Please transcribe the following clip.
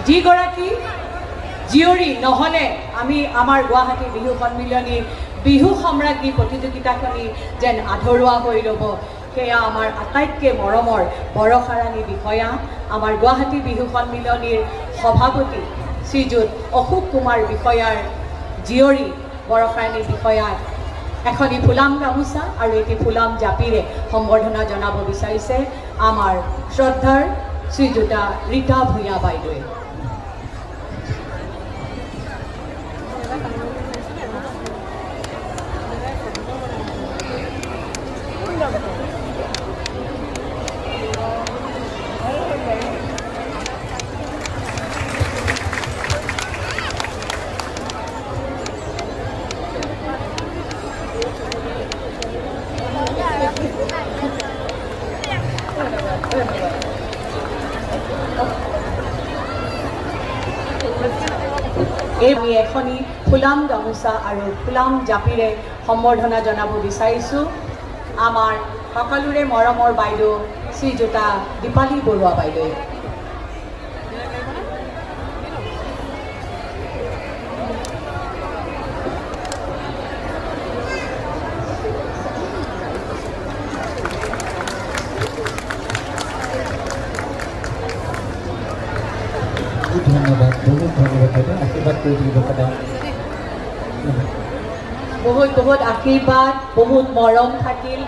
যিগৰাকী জীয়ৰী নহ'লে আমি আমাৰ গুৱাহাটী বিহু সন্মিলনী বিহু সম্ৰাজ্ঞী প্ৰতিযোগিতাখনি যেন আধৰুৱা হৈ ৰ'ব সেয়া আমাৰ আটাইতকৈ মৰমৰ বৰষাৰাণী বিষয়া আমাৰ গুৱাহাটী বিহু সন্মিলনীৰ সভাপতি শ্ৰীযুত অশোক কুমাৰ বিষয়াৰ জীয়ৰী বৰষাৰাণী বিষয়াক এখনি ফুলাম গামোচা আৰু এটি ফুলাম জাপিৰে সম্বৰ্ধনা জনাব বিচাৰিছে আমাৰ শ্ৰদ্ধাৰ শ্ৰীযুতা ৰীতা ভূঞা বাইদেৱে। আমি এখনি ফুলাম গামোচা আৰু ফুলাম জাপিৰে সম্বৰ্ধনা জনাব বিচাৰিছোঁ আমাৰ সকলোৰে মৰমৰ বাইদেউ শ্ৰীযুতা দীপালী বৰুৱা বাইদেৱে। ধন্যবাদ, বহুত ধন্যবাদ দাদা, আশীৰ্বাদ কৰি দিব দাদা। বহুত বহুত আশীৰ্বাদ, বহুত মৰম থাকিল।